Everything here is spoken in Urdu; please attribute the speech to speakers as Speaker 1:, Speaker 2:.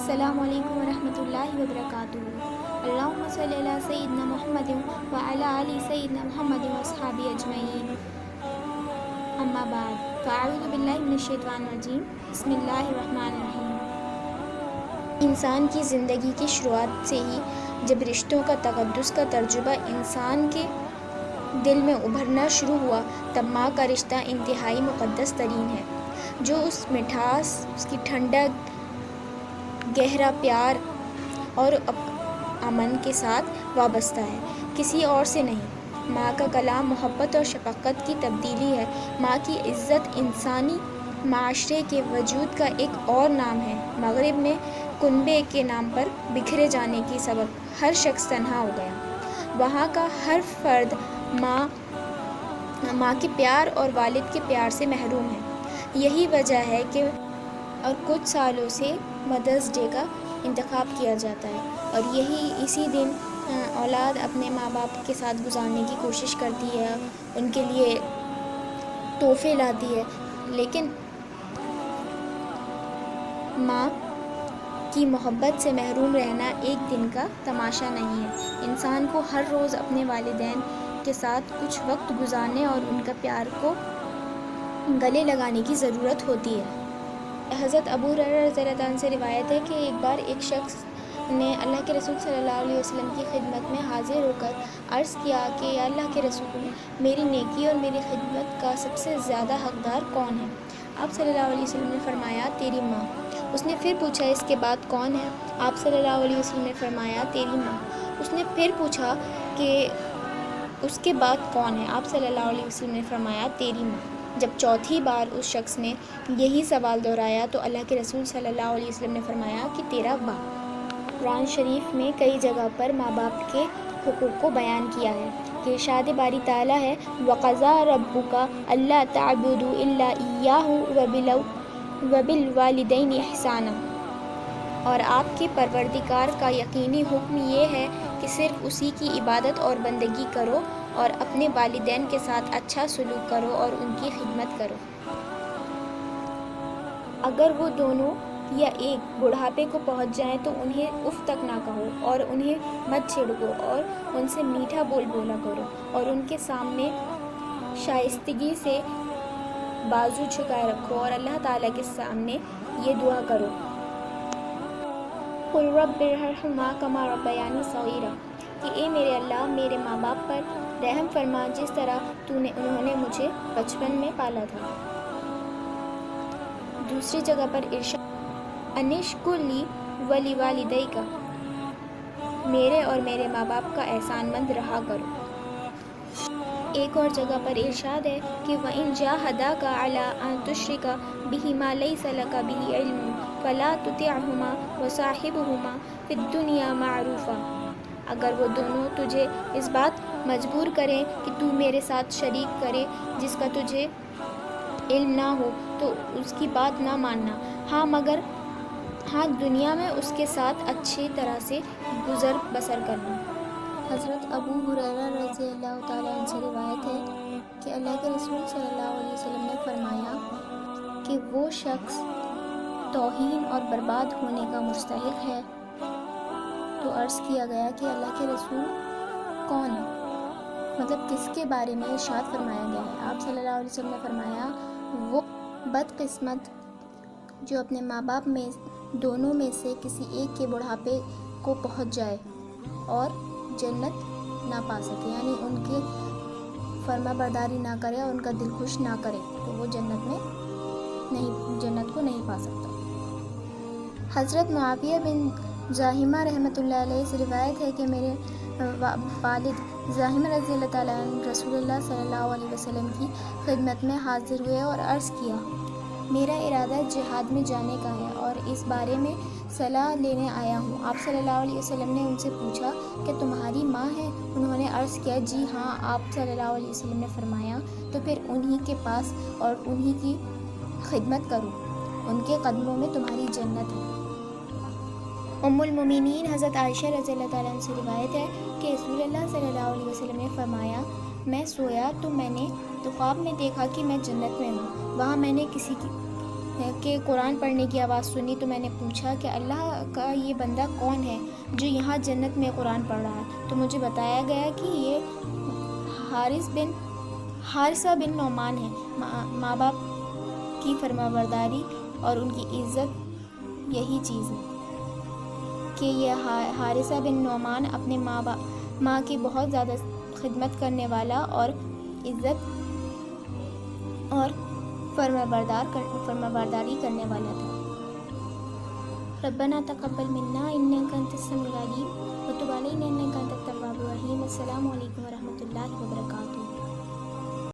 Speaker 1: السلام علیکم ورحمۃ اللہ وبرکاتہ۔ اللہم صلی علی سیدنا محمد وعلی آل سیدنا محمد واصحابہ اجمعین، اما بعد فاعوذ باللہ من الشیطان الرجیم، بسم اللہ الرحمن الرحیم۔ انسان کی زندگی کی شروعات سے ہی جب رشتوں کا تقدس کا تجربہ انسان کے دل میں ابھرنا شروع ہوا، تب ماں کا رشتہ انتہائی مقدس ترین ہے، جو اس مٹھاس، اس کی ٹھنڈک، گہرا پیار اور امن کے ساتھ وابستہ ہے، کسی اور سے نہیں۔ ماں کا کلام محبت اور شفقت کی تبدیلی ہے۔ ماں کی عزت انسانی معاشرے کے وجود کا ایک اور نام ہے۔ مغرب میں کنبے کے نام پر بکھرے جانے کے سبب ہر شخص تنہا ہو گیا۔ وہاں کا ہر فرد ماں کے پیار اور والد کے پیار سے محروم ہے۔ یہی وجہ ہے کہ اور کچھ سالوں سے مدرس ڈے کا انتخاب کیا جاتا ہے، اور اسی دن اولاد اپنے ماں باپ کے ساتھ گزارنے کی کوشش کرتی ہے، ان کے لیے تحفے لاتی ہے، لیکن ماں کی محبت سے محروم رہنا ایک دن کا تماشا نہیں ہے۔ انسان کو ہر روز اپنے والدین کے ساتھ کچھ وقت گزارنے اور ان کا پیار کو گلے لگانے کی ضرورت ہوتی ہے۔ حضرت ابو ہریرہ رضی اللہ عنہ سے روایت ہے کہ ایک بار ایک شخص نے اللہ کے رسول صلی اللہ علیہ وسلم کی خدمت میں حاضر ہو کر عرض کیا کہ یا اللہ کے رسول، میری نیکی اور میری خدمت کا سب سے زیادہ حقدار کون ہے؟ آپ صلی اللہ علیہ وسلم نے فرمایا، تیری ماں۔ اس نے پھر پوچھا، اس کے بعد کون ہے؟ آپ صلی اللہ علیہ وسلم نے فرمایا، تیری ماں۔ اس نے پھر پوچھا کہ اس کے بعد کون ہے؟ آپ صلی اللہ علیہ وسلم نے فرمایا، تیری ماں۔ جب چوتھی بار اس شخص نے یہی سوال دہرایا تو اللہ کے رسول صلی اللہ علیہ وسلم نے فرمایا کہ تیرا باپ۔ قرآن شریف میں کئی جگہ پر ماں باپ کے حقوق کو بیان کیا ہے کہ ارشاد باری تعالیٰ ہے، وَقَضَىٰ رَبُّكَ أَلَّا تَعْبُدُوا إِلَّا إِيَّاهُ وَبِالْوَالِدَيْنِ إِحْسَانًا، اور آپ کے پروردگار کا یقینی حکم یہ ہے کہ صرف اسی کی عبادت اور بندگی کرو، اور اپنے والدین کے ساتھ اچھا سلوک کرو اور ان کی خدمت کرو۔ اگر وہ دونوں یا ایک بڑھاپے کو پہنچ جائیں تو انہیں اف تک نہ کہو، اور انہیں مت چھڑکو، اور ان سے میٹھا بول بولا کرو، اور ان کے سامنے شائستگی سے بازو جھکائے رکھو، اور اللہ تعالیٰ کے سامنے یہ دعا کرو، قُلْ رَبِّ ارْحَمْهُمَا كَمَا رَبَّيَانِي صَغِيرًا، کہ اے میرے اللہ، میرے ماں باپ پر رحم فرما جس طرح انہوں نے مجھے بچپن میں پالا تھا۔ دوسری جگہ پر ارشاد، انشکر لی وَلِوَالِدَيْکَ، میرے اور میرے ماں باپ کا احسان مند رہا کرو۔ ایک اور جگہ پر ارشاد ہے کہ وَإِنْ جَاهَدَاكَ عَلَىٰ أَن تُشْرِكَ بِهِ مَا لَيْسَ لَكَ بِهِ عِلْمٌ فَلَا تُطِعْهُمَا وَصَاحِبْهُمَا فِي الدُّنْيَا مَعْرُوفًا، اگر وہ دونوں تجھے اس بات مجبور کریں کہ تو میرے ساتھ شریک کرے جس کا تجھے علم نہ ہو تو اس کی بات نہ ماننا، ہاں دنیا میں اس کے ساتھ اچھی طرح سے گزر بسر کرنا۔ حضرت ابو ہریرہ رضی اللہ تعالیٰ عنہ سے روایت ہے کہ اللہ کے رسول صلی اللہ علیہ وسلم نے فرمایا کہ وہ شخص توہین اور برباد ہونے کا مستحق ہے۔ تو عرض کیا گیا کہ اللہ کے رسول کون ہے؟ مطلب کس کے بارے میں ارشاد فرمایا گیا ہے؟ آپ صلی اللہ علیہ وسلم نے فرمایا، وہ بدقسمت جو اپنے ماں باپ میں دونوں میں سے کسی ایک کے بڑھاپے کو پہنچ جائے اور جنت نہ پا سکے، یعنی ان کی فرما برداری نہ کرے اور ان کا دل خوش نہ کرے، تو وہ جنت کو نہیں پا سکتا۔ حضرت معاویہ بن جاہمہ رحمۃ اللہ علیہ سے روایت ہے کہ میرے والد جاہمہ رضی اللہ تعالیٰ عنہ رسول اللہ صلی اللہ علیہ وسلم کی خدمت میں حاضر ہوئے اور عرض کیا، میرا ارادہ جہاد میں جانے کا ہے اور اس بارے میں صلاح لینے آیا ہوں۔ آپ صلی اللہ علیہ وسلم نے ان سے پوچھا کہ تمہاری ماں ہے؟ انہوں نے عرض کیا، جی ہاں۔ آپ صلی اللہ علیہ وسلم نے فرمایا، تو پھر انہی کے پاس اور انہی کی خدمت کرو، ان کے قدموں میں تمہاری جنت ہے۔ ام المومنین حضرت عائشہ رضی اللہ تعالیٰ عنہ سے روایت ہے کہ رسول اللہ صلی اللہ علیہ وسلم نے فرمایا، میں سویا تو میں نے خواب میں دیکھا کہ میں جنت میں ہوں، وہاں میں نے کہ قرآن پڑھنے کی آواز سنی تو میں نے پوچھا کہ اللہ کا یہ بندہ کون ہے جو یہاں جنت میں قرآن پڑھ رہا ہے؟ تو مجھے بتایا گیا کہ یہ حارثہ بن نعمان ہے۔ ماں باپ کی فرمانبرداری اور ان کی عزت یہی چیز ہے کہ یہ حارثہ بن نعمان اپنے ماں کی بہت زیادہ خدمت کرنے والا اور عزت اور فرمانبرداری کرنے والا تھا۔ ربنا تقبل منا انک انت السمیع العلیم وتب علینا انک انت التواب الرحیم۔ السلام علیکم ورحمۃ اللہ وبرکاتہ۔